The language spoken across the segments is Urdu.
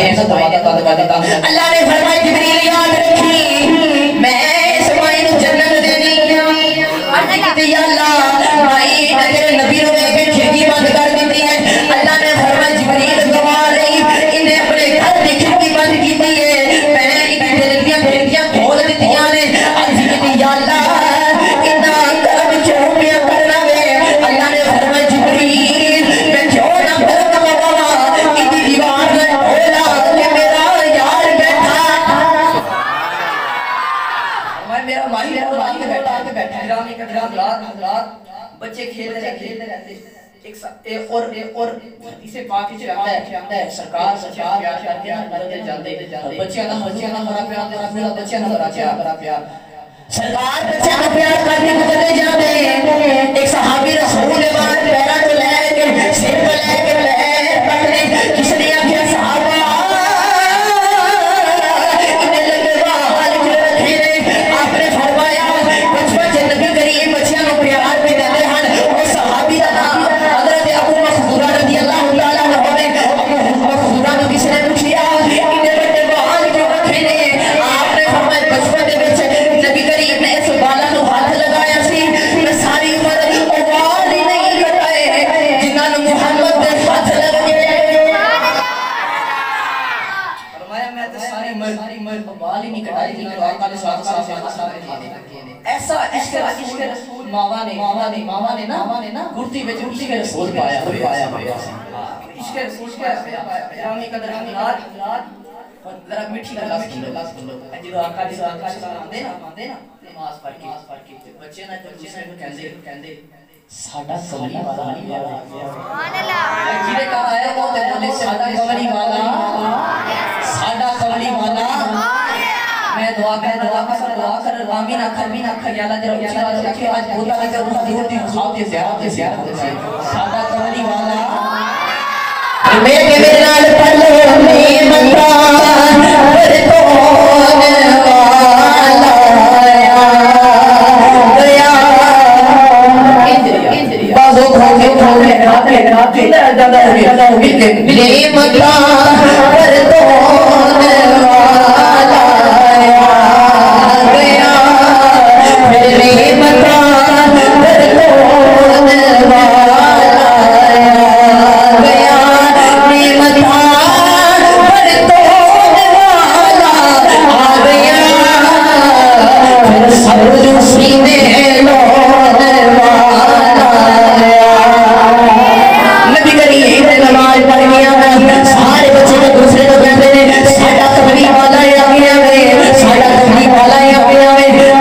اللہ نے فرمایا جبریل یاد رکھی میں اس مائی نو جنت دینی عرض کیتی یا اللہ مائی تیرے نبی نو لے کے کھڑکی بند کر دیتی ہے اللہ نے فرمایا جبریل دعا رہی انہیں اپنے گھر کی کھڑکی بند کیتی ہے میں انہیں کھڑکیاں کھول دیتیاں نے عرض کیتی یا اللہ اتنا کرم کیوں پیا کرنا وے اللہ نے فرمایا جبریل میں کیوں نہ کرم بابا اتنی دیوار میں کھولا کہ میرا یار بیٹھا میرا ماہی بیٹھا حضرات بچے کھیلتے رہتے اور اسے پاک ہی آتا ہے سرکار پیار کر کے مرتے جاندے بچیاں نہ مرا پیار بچیاں نہ مرا پیار سرکار بچیاں نہ پیار کر کے گزرتے جاندے ایک صحابی رسول بات پیرا تو لے کے سر پہ لے کے لے پکڑے کس نے آخیا صحابہ انہیں لگے حال جو رکھے آپ نے فرمایا بچپن سے نبی کریم بچیاں نو پیار پہ دیتے ہیں وہ صحابی دا نام حضرت ابو مخزورہ رضی اللہ تعالیٰ عنہ نے ابو مخزورہ نو کس نے پوچھیا انہیں بڑے حال جو رکھے آپ نے فرمایا بچپن دے وچ نبی کریم نے اس بالا نو ہاتھ لگایا سی میں ساری عمر اوال ہی نہیں کٹائے جنہاں نو محمد دے ہاتھ لگ گئے فرمایا میں تے ساری عمر اوال ہی نہیں کٹائی جنہاں نو آقا نے ساتھ ایسا عشق رسول ماوا نے نا گرتی وچ عشق رسول پایا عشق رسول پایا گرامی قدرامی ذرا میٹھی گلاس کھلو جدو آقا دی سلام دے نا نماز پڑھ کے بچے نہ کہندے ساڈا کملی والا سبحان اللہ جڑے کہا ہے وہ تے بولے ساڈا کملی والا ساڈا کملی والا میں دعا کر آمین اکھر یا اللہ جڑا اچھی بات رکھے آج بولا لگا روح دی ہوتی خواب دی زیارت ساڈا کملی والا میرے نال پلو میں منگا پر کون والا گیا بازو کھوگے راتے میرے منگا پر کون والا گیا میرے منگا پر کون والا گیا نبی کریم نے نماز پڑھ گیا سارے بچے کو دوسرے کو کہتے ہیں ساڈا کملی والا ہے ساڈا کملی والا ہے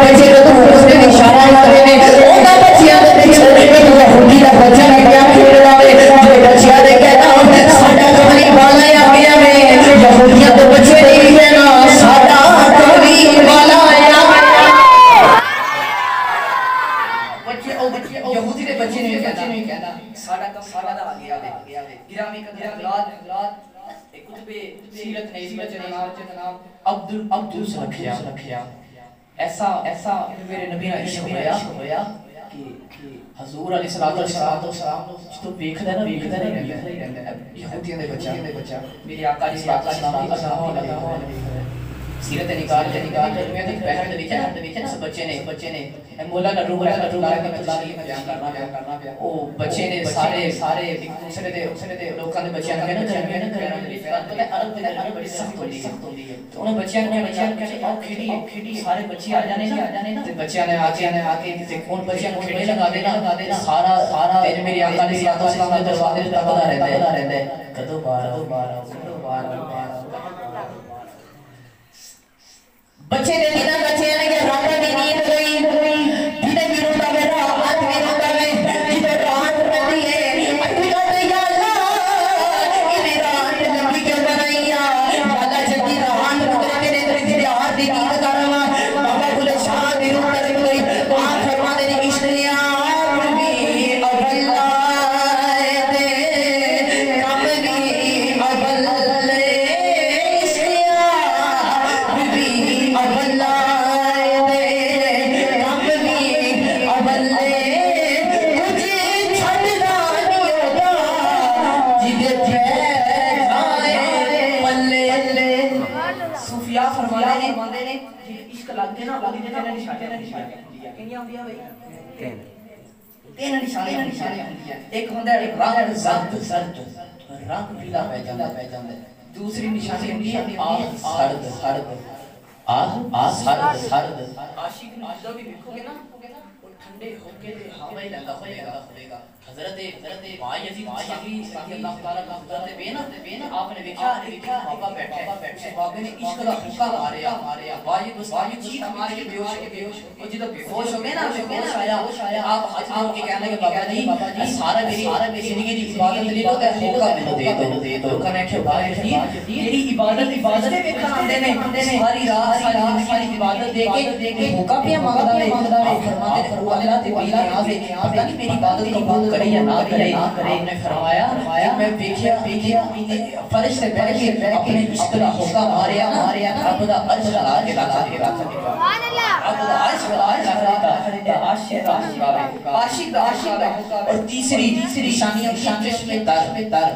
بچے کو دوسرے نے اشارہ کرتے ہیں انہاں بچیاں دے پیچھے ایک یہودی دا بچہ نکلا کھیلدا ہے جو بچیاں دے کہنا ساڈا کملی والا ہے یہودیاں دے بچے نہیں کہنا ساڈا کملی والا یہودی دے بچے نہیں کہنا ساڈا دا آ گیا گرامی قدرات ایک کتب سیرت نے اس بچے نام عبدالس رکھیا ایسا میرے نبی نے عشق ہویا کہ حضور علیہ السلام تو دیکھدا نہیں رہندا یہودیاں دے بچہ میرے آقا علیہ السلام سیرت نکال میں ایک بہن دیکھا نا بچے نے مولا کا روح کے بیان کرنا پیا او بچے نے سارے دوسرے دے لوکاں دے بچیاں نے نا پتہ عرب دے بڑی سخت ہوندی ہے تو انہاں بچیاں نے آؤ کھیڈی سارے بچے آ جانے تے بچیاں نے آ کے تے کون بچیاں کو کھیڈنے لگا دینا سارا تے میرے آقا علیہ السلام دے دروازے تے تکدا رہندا ہے کدوں بار بچے نے دینا بچے نے کہ راتوں کی نیند گئی جنہیں بھی روتا میرا ہاتھ بھی روتا میں جنہیں رات رہتی ہے اٹھی کہتے یا اللہ انہیں رات لمبی کیوں بنائی اللہ جلدی رہان رکھتے کے لیے تیرے ہاتھ دی نیند کروا بابا بھولے شاہ دی روح ترک گئی آنکھ فرما دینے عشق نے آپ بھی اول آئے دے کم بھی اول عشق نے آپ بھی اول صوفیاء فرماندے نے عشق لگدے نا تین نشانیاں کنیاں ہوندیاں بھائی تین نشانیاں ہوندیاں ایک ہوندا ہے رنگ زرد رنگ پیلا پہ جاندا دوسری نشانی ہوندی ہے آگ سرد آگ سرد عاشق نو جدوں بھی ویکھو گے نا وہ ٹھنڈے ہو کے تے ہوا ہی لگدا ہوئے گا حضرت بایزید بستامی رضی اللہ تعالی عنہ حضرت بے نا آپ نے دیکھا بابا بیٹھے بابے نے عشق دا پھونکا ماریا بایزید بستامی چیخ مار کے بے ہوش ہو جدوں بے ہوش ہو گئے نا ہوش آیا آپ ہاتھ جوڑ کے کہنے لگے بابا جی سارا میری زندگی دی عبادت لے لو تے موقع مینوں دے دو کہنے کہ بایزید تیری عبادت تے ویکھن آندے نے ساری رات عبادت دے کے موقع پہ مانگدا ہے فرماتے ہیں اللہ تے بے نیاز ہے پتہ نہیں میری عبادت قبول کرے یا نہ کرے آپ نے فرمایا میں دیکھیا فرشتے بیٹھ کے اپنے عشق دا ہوکا ماریا رب دا عرش لا کے رکھ سبحان اللہ رب دا عرش لا عاشق دا اور تیسری نشانیاں چشم تر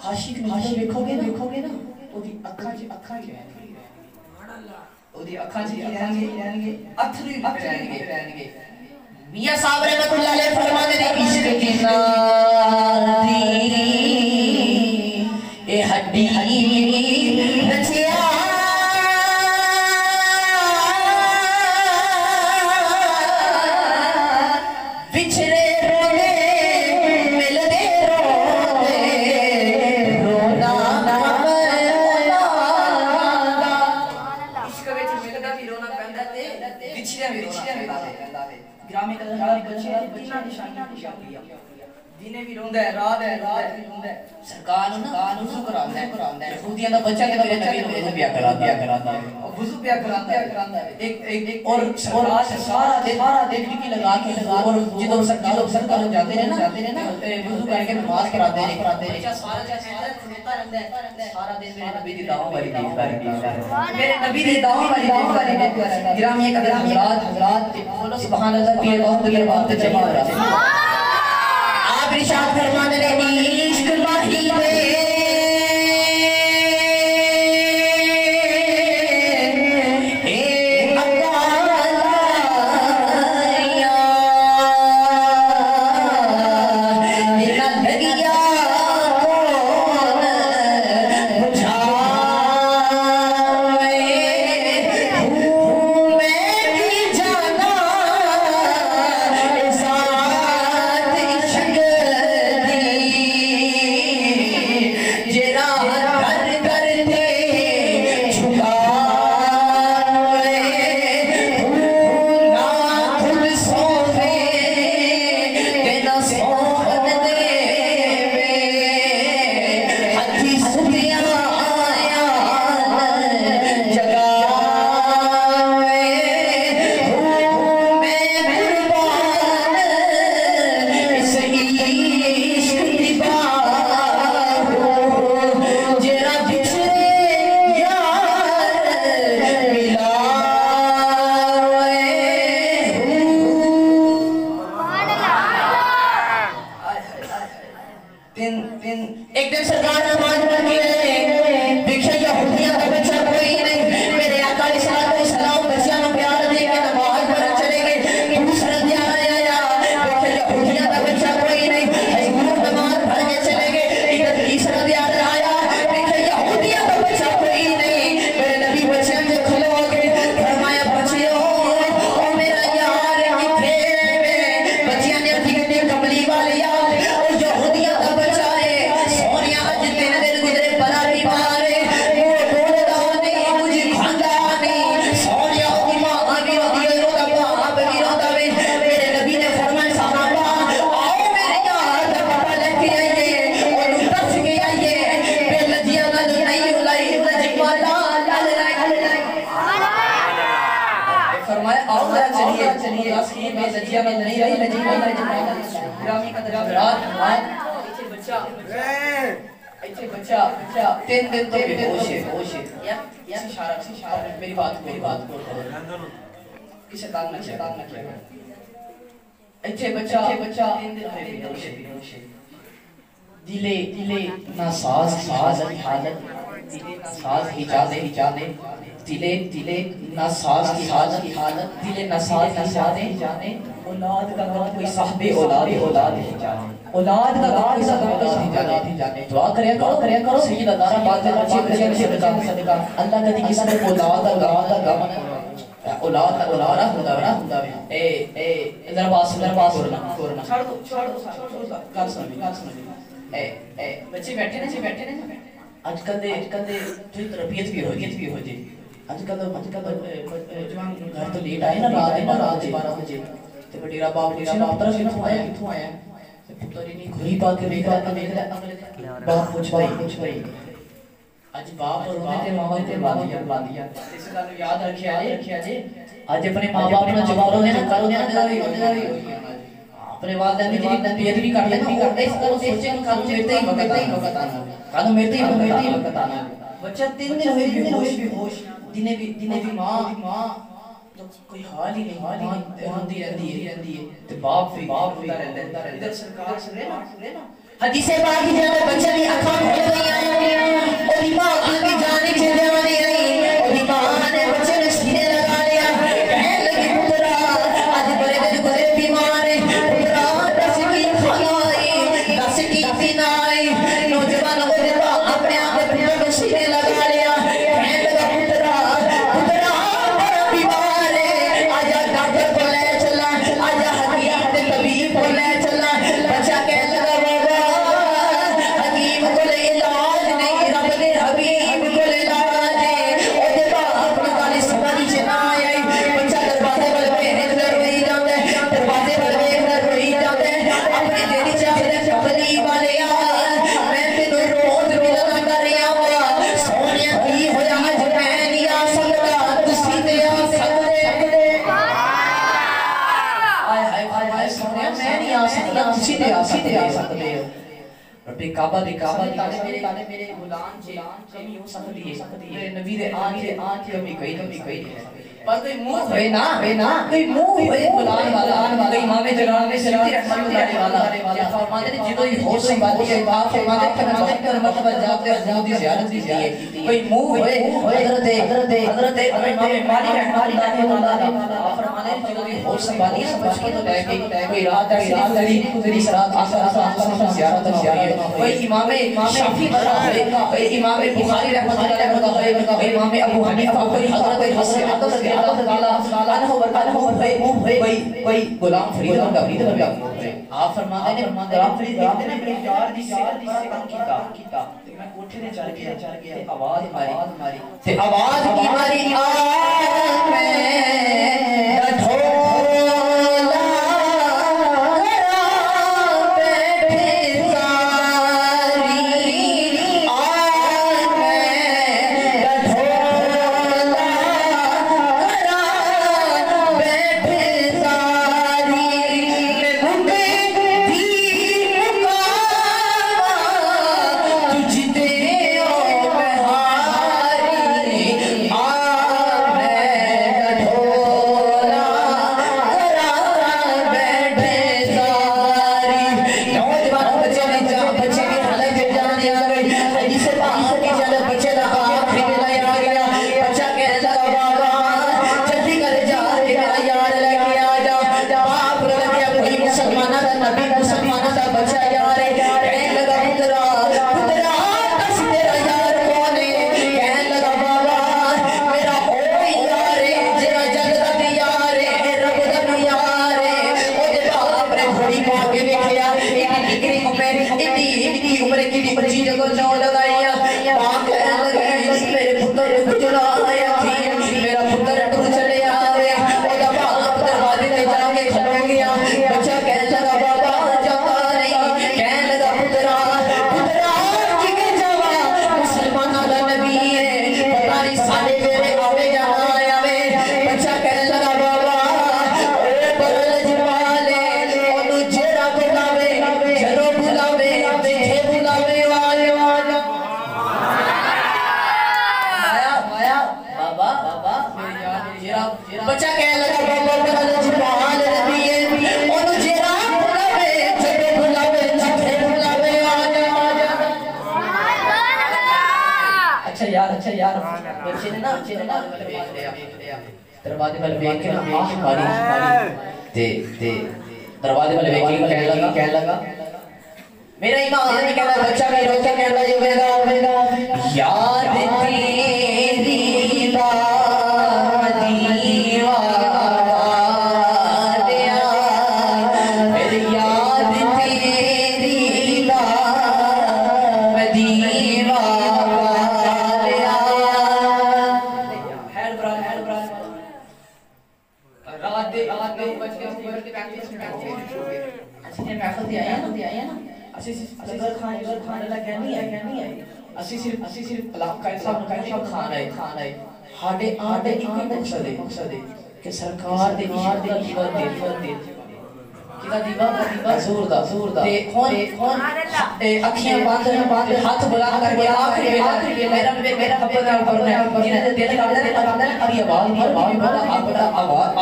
عاشق نو دیکھو گے نا او دی اکھاں ہی سبحان اللہ او دی اکھاں ہی رہن گے اتھرو رہن گے میاں صاحب رحمت اللہ علیہ فرماتے ہیں عشق کی نادی اے ہڈی نچیا بچھڑے رونے ملدے رونا عشق وچ ملدا بھی رونا پیندا تے بچھڑیا بھی رونا پیندا گرامی قدردان بچے تینا نشانیاں دینے بھی روندا ہے رات بھی روندا ہے سرکار نا وضو کراندا ہے یہودیاں دا بچہ تے میرے نبی نو پیا کراندا ہے وضو پیا کراندا ہے ایک اور سارا دن ٹکی لگا کے اور جدوں سرکار جاتے ہیں نا وضو کر کے نماز کراتے ہیں بچہ سارا کھڑوتا رہندا ہے سارا دن میرے نبی دی دعاواں والی دیکھتا ہے میرے نبی دی دعاواں والی دیکھتا ہے گرامی حضرات بولو سبحان اللہ پیر بہت دیر بعد جمع ہو رہا ہے آپ ارشاد فرمانے لگے عشق باہی میں ایک دن سرکار نماز پڑھ کے دیکھا یہودیاں کا بچہ کوئی نہیں میرے آقا علیہ السلام بچیاں نو پیار دے کے نماز پڑھن چلے گئے دوسرا دن آیا دیکھا یہودیاں کا بچہ کوئی نہیں حضور نماز پڑھ کے چلے گئے ادھر تیسرا دن آیا دیکھا یہودیاں کا بچہ کوئی نہیں میرے نبی بچیاں جو کھلو گئے فرمایا بچیوں او میرا یار کتھے بچیاں نے اٹھی کملی والی اور یہودیاں کا بچہ چلیے میں لجیا میں نہیں رہی گرامی کا دربار بچہ 3 دن تو بے ہوش ہے یا اشارہ میری بات کو کسے تانگ نہ کیا اچھے بچہ 3 دن میں بے ہوش ہے دلے ناساز حالت ساز ہی جانے دلے ناساز کی حالت دلے ناساز ہی جانے اولاد کا غم کوئی صاحب اولاد ہی جانے اولاد کا غم کوئی صاحب ہی جانے دعا کریا کرو سید ادارہ بادل صدقہ اللہ کدی کسی نے اولاد کا غم اولاد ہوندا اے ذرا باس کرنا چھوڑ دو گل سن بچے بیٹھے نے آج کل دے تربیت بھی ہو جی آج کل جوان گھر تو لیٹ آئے نا رات 12 بجے تے بڑیرا باپ طرف کتھوں آیا پتر ہی نہیں گھری پا کے دیکھ رہا باپ پوچھ بھائی آج باپ اور تے ماں تے باندیا اس گل یاد رکھیا جی آج اپنے ماں باپ نال جواب دینا اپنے والدین کی جتنی تربیت بھی کرتے ہیں اس کو سوچیں کہ میرے ہی وقت آنا کانو میرے ہی وقت آنا بچہ 3 دن ہوئے بے ہوش دنے بھی ماں تو کوئی حال ہی نہیں ہوندی رہندی ہے تے باپ ہوتا رہندا ادھر سرکار سنے نا حدیث پاک کی جناب بچے دی اکھاں کھل گئیاں اور دی ماں آگے جانے چلے والی رہی اور دی ماں نے بچے نے سینے لگا لیا کہنے لگی پترا اج بڑے دن گزرے بیمار پترا دس کی کھلائی دس کی پینائی نوجوان اپنے آپ پتر کو سینے لگا لیا کہنے لگا پترا بڑا بیمار ہے آجا ڈاکٹر کو لے چلا آجا حکیم تے طبیب کو لے چلا بچہ کہنے لگا حکیم کو لے علاج نہیں رب نے حبیب کو لے علاج ہے او دے باپ اپنا گالی سمجھ چنا آئی بچہ دروازے پر بیٹھ کر روئی جاتا ہے دروازے پر بیٹھ کر روئی جاتا ہے اپنی تیری چاہتے کملی والے میں تینوں روز ملنا کر رہا ہوا سونیا کی ہویا آج میں نہیں آ سکتا تسی تے آ سکتے آئے سونیا میں نہیں آ سکتا تسی تے آ سکتے ربی کعبہ دی میرے غلام جی کمی ہو سکتی ہے میرے نبی دے آن کمی کوئی پر کوئی منہ ہوئے نا کوئی منہ ہوئے غلام والا کوئی امام جلال میں سلام رحمت اللہ والا فرماتے ہیں جنہوں یہ ہوش سنبھالی ہے باپ فرماتے ہیں کہ مرتبہ جاتے ہیں حضور دی زیارت کی ہے کوئی منہ ہوئے حضرت امام مالی رحمت اللہ فرماتے ہیں جنہوں یہ ہوش سنبھالی ہے بچپن تو لے گئی کوئی رات گزری رات آخر زیارت ہے کوئی امام شافعی ہوئے کوئی امام بخاری رحمت اللہ ہوئے کوئی امام ابو حنیفہ کوئی حضرت حسن کوئی غلام فرید آپ فرماتے ہیں غلام فرید دیکھتے ہیں میرے یار دی سکن کیتا میں کوٹھے نے چڑھ گیا آواز ماری آواز کی ماری آگ میں ڈھولا آگ بچے نے نا دروازے والے دیکھ کے نا آہ ماری دروازے والے دیکھ کے کہنے لگا میرا ایمان نہیں کہنا بچہ میرا روکا کہنا جو ہوگا یاد تیری بات دیواریا میری یاد تیری بات دیواریا رات دے بچ کے محفل دی آیا نا اسی لنگر کھانے لگا کہنی ہے اسی صرف علاقہ صاحب کھان آئے ہاڈے ایک مقصد ہے کہ سرکار دے دیوا دے کدا دیوا حضور دا تے کون اکھیاں بند ہاتھ بلا کر کے آخری میرا اپنا پڑھنا ہے دل کا ابھی آواز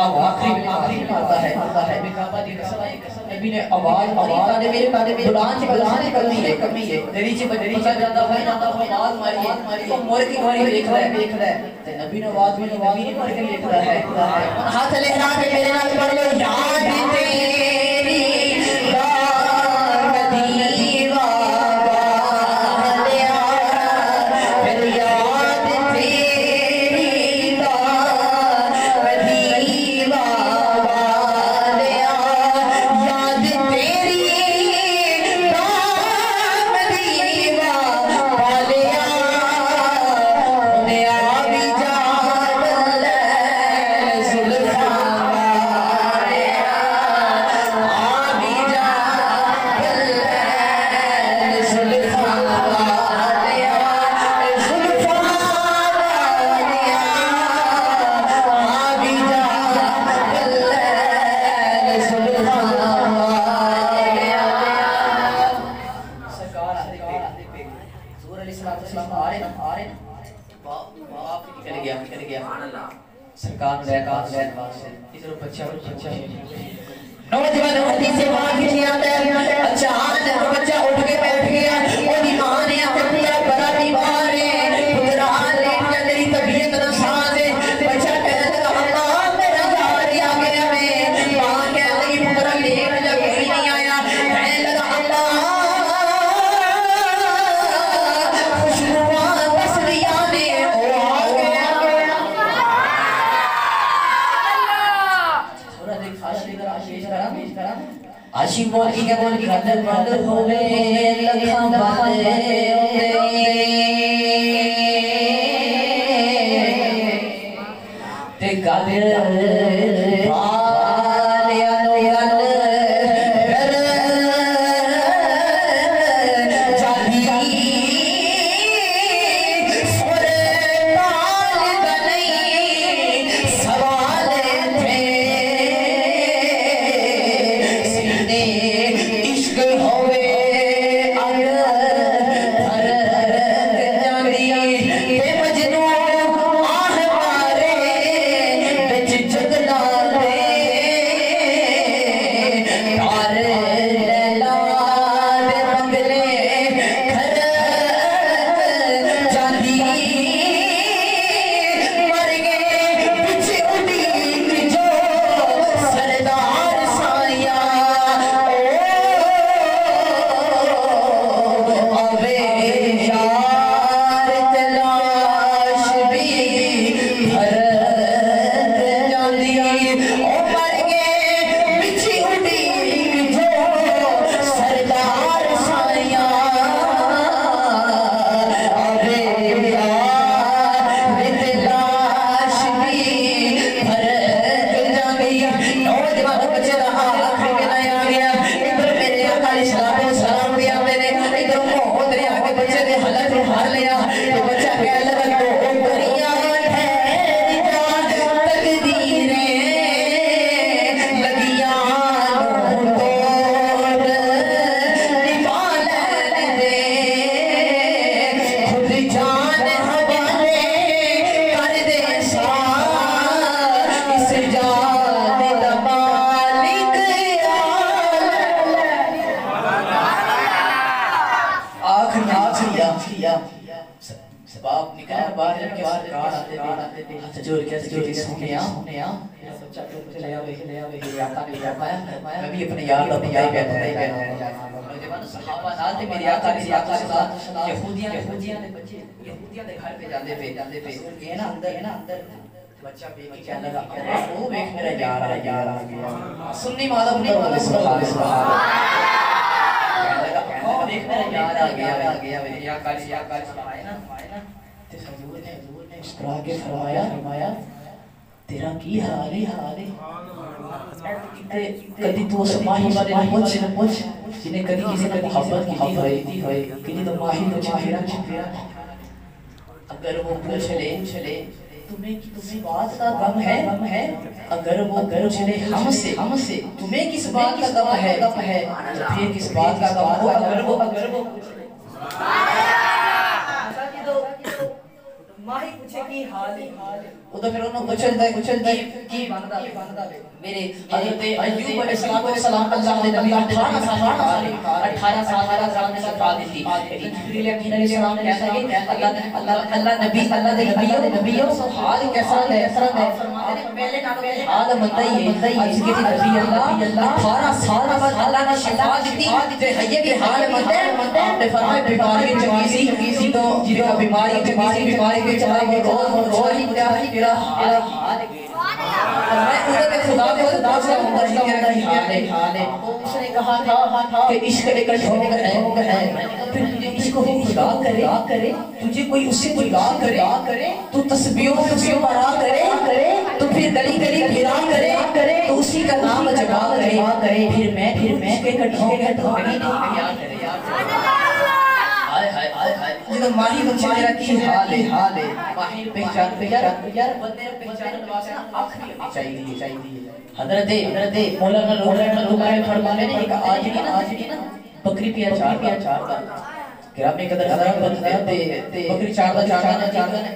آخری مارتا ہے کعبہ دی قسم نبی نے آواز میرے بلان نکلنی ہے کمی ہے دری چ پتا جاتا ہے آواز ماری تو مر کے ماری دیکھ رہا ہے تے نبی نے آواز میں نبی نے مر کے دیکھ رہا ہے ہاتھ لہرا کے میرے نال پڑھ لو یاد تیری بات دیوا والیا میری یاد تیری بات دیوا والیا یاد تیری بات دیوا والیا میں آبی جان لے زلفاں والیا آبی جان لے زلفاں والیا زلفاں والیا آبی جان لے زلفاں والیا سرکار آتے پہ حضور علیہ السلام آ رہے باپ نکل گیا سرکار نے ادھر بچہ نوجوان حدیث سے وہاں کھچی آتا ہے اچانک بچہ اٹھ کے بیٹھ گیا وہ ایمان ہے اپنا بڑا بیمار ہے پترا لیٹ جا تیری طبیعت ناساز ہے بچہ کہنے لگا اللہ میرا یار آ گیا میں ماں کہنے لگی پترا لیٹ جا کوئی نہیں آیا کہنے لگا اللہ خوشبوان تسلیہ نے وہ آ گیا آشی بول کی گھر بند ہوئے لکھاں بند تے گل پالیا لوگن جاتی سور پال نہیں سوال تھے سینے عشق ہوئے اگر جانی تے مجنون آہ مارے بچ جگلا دے آتے تھے ہاتھ جوڑ کے سونیا بچہ چلے آوے آقا نے فرمایا میں بھی اپنے یار کا پتہ ہی کہتا ہوں نوجوان صحابہ نال تے میرے آقا نے یہودیاں دے بچے یہودیاں دے گھر پہ جاندے پہ گئے نا اندر بچہ بے کی کہنے لگا وہ دیکھ میرا یار آ گیا سنی مالا بولے سبحان اللہ دیکھ میرا یار آ گیا میرے آقا نے فرمایا نا تے حضور نے مسکرا کے فرمایا تیرا کی حال ہے کدی تو اس ماہی والے پوچھ جنہیں کدی کسی نے محبت کی ہوئے کدی تو ماہی تو چھپیا اگر وہ پوچھ لے تمہیں کس بات کا غم ہے اگر وہ پوچھ لے ہم سے تمہیں کس بات کا غم ہے پھر کس بات کا غم ہو اگر وہ ماہی پوچھے کی حال ہے وہ تو پھر انہوں کچھل دے کی بندہ میرے حضرت ایوب علیہ السلام اللہ نے نبی 18 سال نے شفا دی تھی جبریل امین علیہ السلام کہتا ہے اللہ دے نبیوں سو حال کیسا ہے فرماتے ہیں پہلے نالوں حال مندا ہی ہے اس کے نبی اللہ 18 سال بعد اللہ نے شفا دی تے حیے کے حال مندا تے فرمائے بیماری چنگی سی تو جیتا بیماری کے چلا گیا روز ہی تیرا حال میں ادھر پہ خدا سے محمد کی حال ہے اس نے کہا تھا کہ عشق ایک ڈھونگ ہے پھر تجھے عشق ہو خدا کرے تجھے کوئی اس سے نگاہ کرے تو تسبیحوں سے پڑھا کرے تو پھر گلی پھرا کرے تو اسی کا نام جگا کرے پھر میں عشق ایک ڈھونگ نہیں بیان کرے جب ماہی بچے میرا کی حال ہے ماہی پہچان یار بندے پہچان نواسے آنکھ بھی چاہیے حضرت مولانا لوکائے فرمانے نے ایک آج کی نا بکری پیا چار کا گرامی قدر حضرت بکری چار دا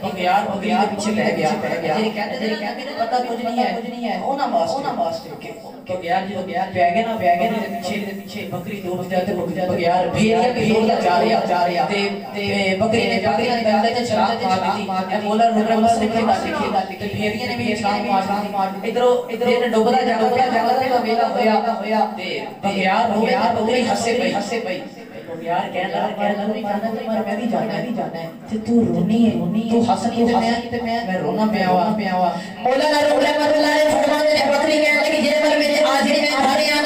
بکیار بکری کے پیچھے بہ گیا جی کہتے میرے پتہ کچھ نہیں ہے اونا واسطے بکیار بہ گیا نا پیچھے بکری دور جاتے بکیار بھیڑیا کے دور جا رہا بکری نے گندے تے چھلانگ مار دی مولا رکرم سے کھیدا بھیڑیا نے بھی چھلانگ مار دی ادھر ڈوبدا جاگا ویلا ہویا بکیار بکری ہنسے پئی یار کہنا نہیں جانا میں بھی جانا ہے تے تو رونی ہے تو ہنسنی تے میں رونا پیا ہوا مولانا رحمت اللہ علیہ فرماتے ہیں بکری کہنے لگی جے پر میرے آجری میں دھاریاں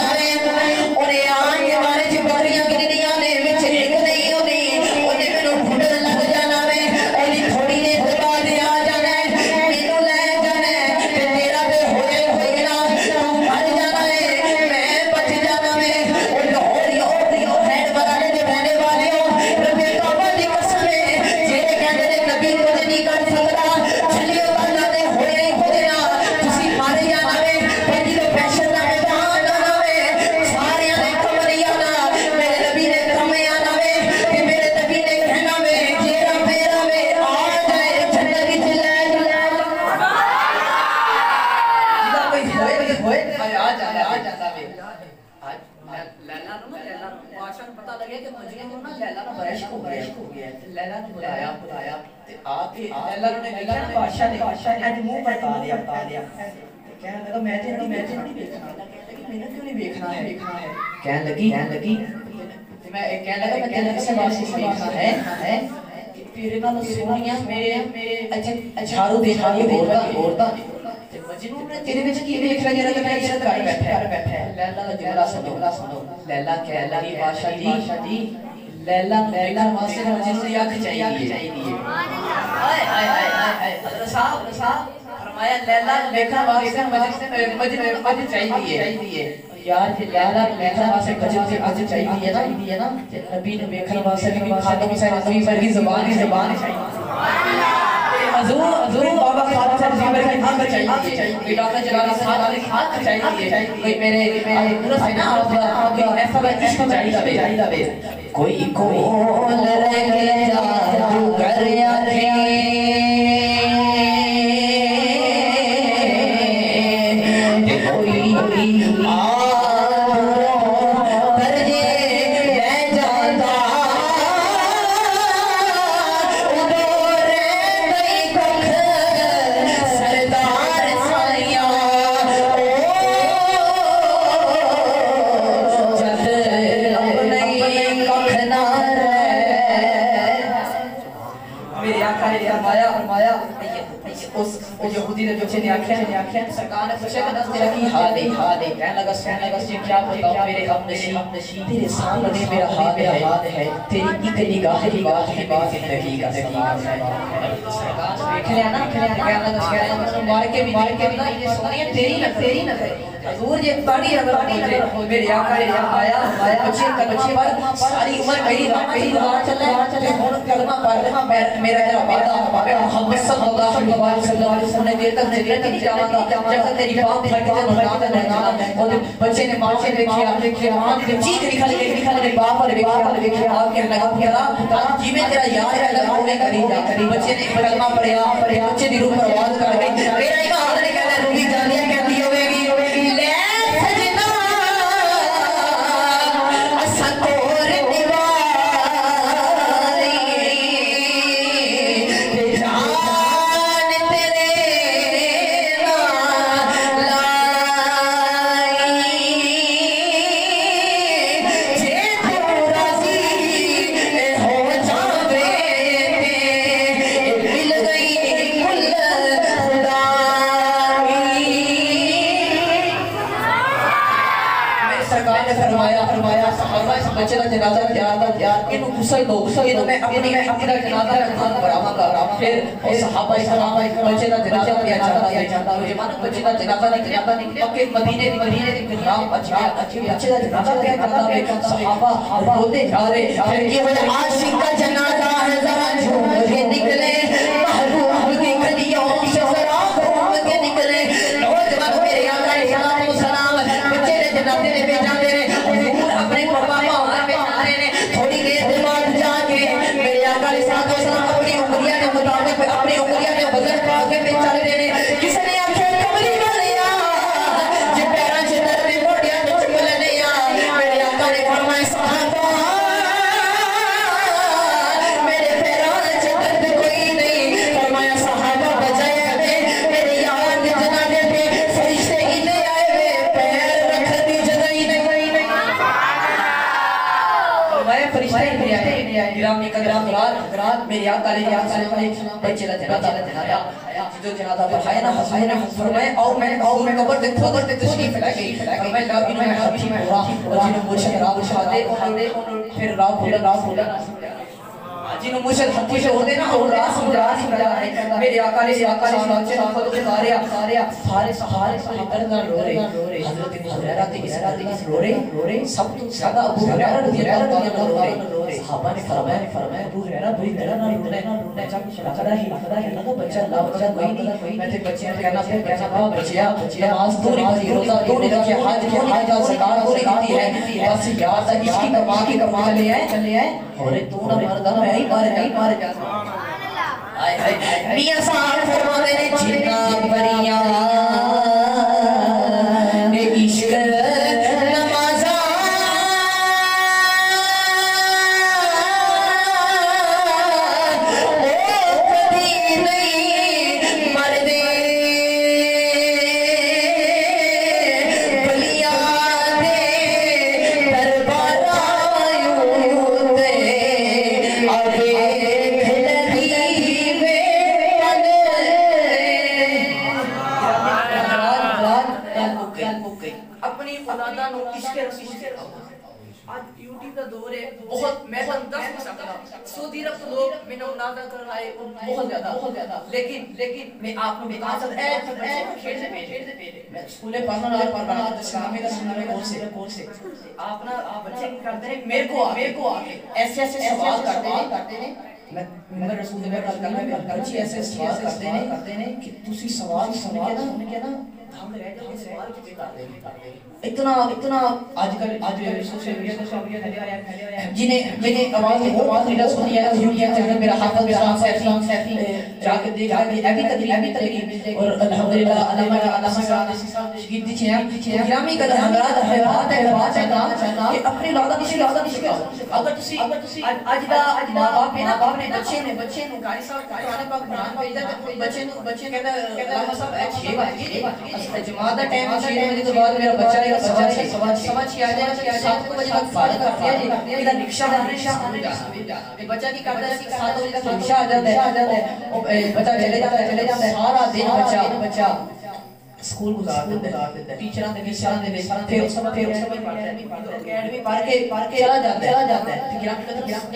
اور آن کے بارے چ بکریاں گنیاں نے وچ ایک نہیں اونے مینوں ڈھونڈن لگ جانا وے اولی تھوڑی نے بعد آ جانا ہے مینوں لے جانا ہے تے تیرا تے ہوئے نا تو مر جانا ہے میں بچ جانا وے او لاہور ہیڈ بنانے دے رہنے والے ہو رب توبہ دی قسم ہے جے کہندے نے نبی کچھ نہیں کر سکدا چلیو اللہ دے ہوئے نا تسی مر جانا وے تے جدوں پیشن دا میدان آنا وے سارے نے کمری آنا میرے نبی نے کمے آنا وے کہ میرے نبی نے کہنا وے جیڑا میرا وے آ جائے جنت وچ لے جدا کوئی ہوئے آ جاتا وے لیلا نو بادشاہ کو پتہ لگیا کہ مجھے نا لیلا نو برش ہو گیا لیلا نے بلایا تے آ کے لیلا نے دیکھا نا بادشاہ نے اج منہ پٹا دیا کہنے لگا میں تے نہیں دیکھنا میں کیوں نہیں دیکھنا ہے کہنے لگی میں کہنے لگا میں تیرے سے واسطے دیکھنا ہے کہ تیرے نال سونیاں میرے اچھارو عورتاں مسجد میں تیرے وچ کی دیکھ رہا جڑا میں عزت کر بیٹھا ہے لیلا دا جملہ سنو لیلا کہہ لگی بادشاہ جی لیلا واسطے مجھے سے آنکھ چاہیے ہائے حضرت صاحب فرمایا لیلا دیکھنا واسطے مجھے چاہیے یار جی لیلا واسطے مجھے چاہیے نا نبی نے دیکھنا واسطے بھی خاتم نبی پر کی زبان چاہیے حضور بابا خالد صاحب زیور کی آنکھ چاہیے کوئی ڈاکٹر جلالی صاحب علی خان چاہیے کوئی میرے پورا سے نا آپ ایسا عشق چاہیے کوئی کون رہ جادو کر اس یہودی نے بچے نے آکھیا سرکار نے پوچھا کہ تیرا کی حال ہے کہنے لگا تجھے کیا بتاؤں میرے ہم نشین تیرے سامنے میرا حال ہے تیری ایک نگاہ ہے میری زندگی کا سرکار دیکھ لیا نا کہنے لگا مار کے بھی یہ سونی تیری نہ حضور یہ بڑی اگر میرے آقا نے آیا بچے پر ساری عمر میری گزار چلے کلمہ پڑھ میرا وعدہ محمد صلی اللہ علیہ وسلم نے دیر تک نظر نہیں جانا جب تک تیری بات پھر کے نہ اور بچے نے ماں سے دیکھیا ماں نے چیخ نکل گئی باپ نے دیکھیا آپ کہنے لگا جی میں تیرا یار ہے اللہ نے کری بچے نے کلمہ پڑھا بچے دی روح پر آواز کر گئی میرا ایمان نے کہا روحی جانیہ کہتی ہوگی بچے کا جنازہ تیار انہوں غسل دو یہ تو میں اپنی جنازہ براما کا پھر صحابہ اکرام بچے کا جنازہ کیا جاتا ہے مانو بچے کا جنازہ نکلیا کہ مدینے کرام بچے کا جنازہ کیا جاتا ہے صحابہ ہوتے جا رہے پھر یہ ہوئے عاشق کا جنازہ ہے ذرا جھوم کے نکلے محروم کی گلیوں سے ذرا گھوم کے نکلے نوجوان میرے آقا علیہ السلام بچے نے جنازے میں بھیجا دے اپنے پاپا تھوڑی دیر کے بعد جا کے میرے آقا علیہ السلام اپنی انگلیاں کے مطابق اپنی انگلیاں کے وزن پا کے چل رہے کس نے آنکھیں کمری کر لیا جب پیران سے درد موڑیا تو چکل نہیں میرے آقا نے فرمایا صحابہ میرے پیران سے درد کوئی نہیں فرمایا صحابہ بجائے میرے یار کے جنازے پہ فرشتے ہی نہیں آئے پیر رکھ دی جگہ ہی نہیں فرشتے گرامی قدرات میری آقا علیہ السلام بچے کا جنازہ جو جنازہ پڑھایا نا حسین فرمائے او میں قبر دے خود تشریف لے گئی فرمائے لاکن میں ہاتھی پورا اور جنہوں مرشد راہ اٹھاتے پھر راہ بھولا جنہوں مرشد ہاتھی سے ہوتے نا اور راہ سمجھا ہے میرے آقا علیہ السلام خود اتاریا سارے دردہ رو رہے حضرت رو رہے سب تو زیادہ ابو ہریرہ رضی اللہ عنہ رو رہے صحابہ نے فرمایا ابو ہریرہ رونے جا کے خدا ہی لگا بچہ اللہ بچہ کوئی نہیں میں تے بچے نے کہنا پھر بچیا نماز تو نہیں پڑھی روزہ تو نہیں رکھے حج زکات تو نہیں دی ہے بس یار دا اس کی کما لے آئے اور تو نہ مردا میں ہی مارے جا میاں صاحب فرماتے ہیں جتنا بریاں نے عشق آج یوٹیوب کا دور ہے بہت میں دس نہیں سکتا سعودی عرب کے لوگ میں نے اولادہ کر رہا ہے بہت زیادہ لیکن میں آپ کو بتا سکتا ہے کھیل سے پہلے میں اسکولے پڑھنا رہا پڑھنا اسلامی کا سننے کون سے آپ نا بچے کرتے ہیں میرے کو آگے ایسے سوال کرتے ہیں میں رسول میں کل کرنا بچے ایسے سوال کرتے ہیں کہ تسی سوال سن کے نا ہم رہ جاؤ سوال کی کر دیں اتنا آج کل سوشل میڈیا جنہیں آواز ریڈر سنی ہے چینل میرا حافظ اسلام سیفی جا کے دیکھ ابھی تقریب اور الحمدللہ علامہ صاحب شہید دی گرامی قدر حضرات بات ہے کہ اپنی اولاد کی شکایت اگر تسی اج دا ماں باپ ہے نا اپنے بچے بچے نو قاری صاحب قرآن پاک قرآن بھیجدا تے بچے کہندا علامہ صاحب اے 6 بج گئے جماعت دا ٹائم 6 بجے تو بعد میرا بچہ ہے 6:15 آ جائے 7 بجے تک فارغ کر دیا جی میرا رکشہ آنے تے بچہ کی کردا ہے 7 بجے تک رکشہ آ جاتا ہے بچہ چلے جاتا ہے سارا دن بچہ اسکول گزار دیتا ہے ٹیچراں دے پھر سمجھ پڑھتا ہے اکیڈمی پڑھ کے چلا جاتا ہے گرام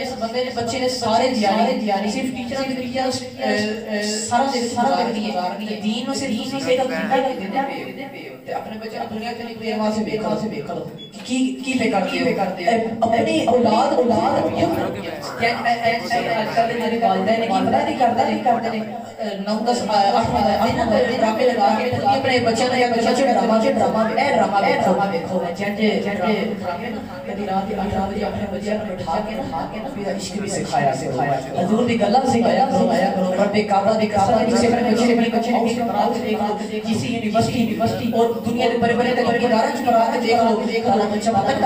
اس بندے نے بچے نے سارے دیاری صرف ٹیچراں دے سارا دن گزارنی ہے دین نو صرف سے دیندے تے اپنے بچے دنیا کے لیے دیر واسطے دیکھ لو کی پہ کرتے ہو اپنی اولاد آج کل میرے والدین نے کی پتہ نہیں کرتے نے 9-10 8 ڈرامے لگا کے اپنے بچوں نے ڈرامہ دیکھو جنجے ڈرامے کبھی رات 8 بجے اپنے بچوں کو اٹھا کے پھر عشق بھی سکھایا حضور دی گلاں سکھایا کرو رب کعبہ دی کسی اپنے بچے نے برات دیکھ کسی یونیورسٹی اور دنیا کے بڑے بڑے تعلیمی اداروں میں برات دیکھ لو اللہ بچہ محبت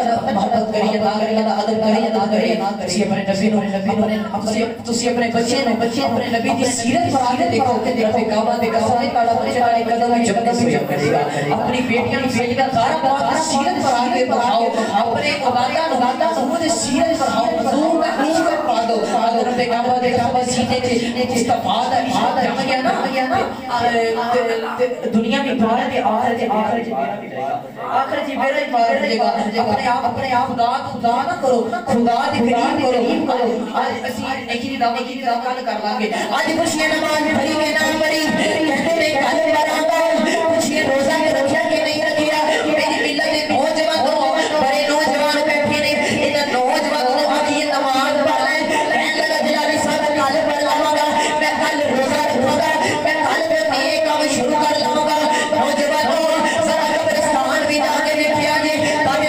کری ادا کری ادب کری ادا کری تسی اپنے نبی تسی اپنے بچے اپنے نبی دی سیرت پر آ دیکھو کہ رب کعبہ دے قسم تعالی بچے والے قدم میں جب کرے گا اپنی بیٹیاں بیٹیاں سارا سیرت پر آ کے بتاؤ اپنے اولاداں حضور دی سیرت پر آؤ حضور میں خوش کر پا دو رب کعبہ دے سینے تے استفاد ہے جم گیا نا دنیا میں پارے دے آخر جی میرا ہی پار دے گا اپنے آپ خدا نہ کرو خدا دے قریب کرو آج اسی نیکی دی دعوت کر لیں گے آج خوشیاں نماز پڑھی کے نہ پڑھی کہتے ہیں کل براتا خوشیاں روزہ کے رکھا کے نہیں رکھیا میری ملت دے نوجوانوں بڑے نوجوان بیٹھے نے ان نوجوانوں آگے نماز پڑھ لیں کہنے لگا جلالی صاحب کل پڑھ لاؤں گا میں کل روزہ رکھوں گا میں کل میں یہ کام شروع کر لاؤں گا نوجوانوں ذرا قبرستان بھی جا کے بیٹھیا جی تاکہ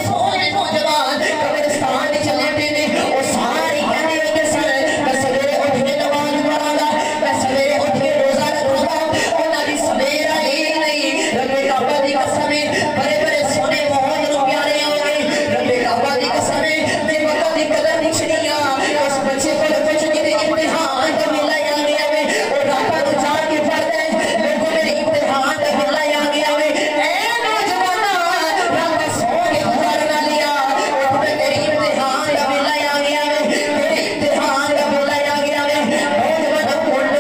سونے نوجوان قبرستان میں چلے نے اور ساری کہنے لگے سر میں سویرے اٹھ کے نماز پڑھاں گا میں سویرے اٹھ کے روزہ رکھوں گا انہاں دی سویرا ہی نہیں رب کعبہ دی قسم بڑے بڑے سونے بہت لوگ پیارے ہوں گے رب کعبہ دی قسم میں وقت دی قدر نہیں چھڑیاں اس بچے کو کچھ نہیں امتحان کا ملا آ گیا ہے اور راتاں نو جا کے پڑھ دے میرے میرے امتحان کا ملا آ گیا ہے اے نوجوانا رب سونے گزار نہ لیا میرے امتحان کا ملا آ گیا ہے میرے امتحان کا ملا آ گیا ہے نوجوانا کھل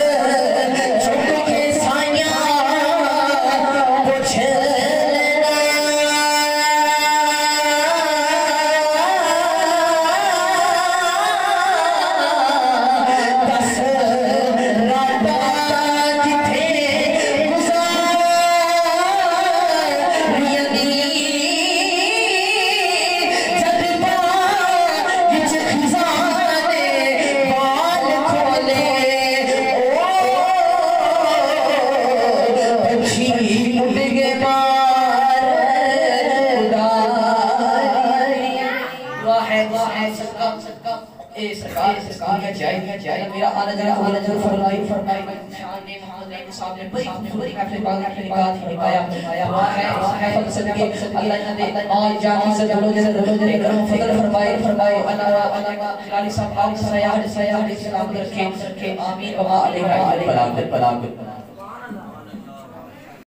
چھوٹو کے سائیاں پوچھ لینا دس راتا جتھے گزار جد پا وچ خزانے بال کھولے پکھی اڑ گئے مار دعا ہے صدقہ اے سرکار کا جائے میرا آنا جل فرمائی شان نے محمد صاحب نے بڑی خوبصورت اپنے پاک اپنے نکاح نکایا دعا ہے فضل صدقے اللہ نے آل جان عزت دولت کرم فضل فرمائے اللہ جلالی صاحب آپ سیاح سلام رکھے آمین و علیہ البلاغ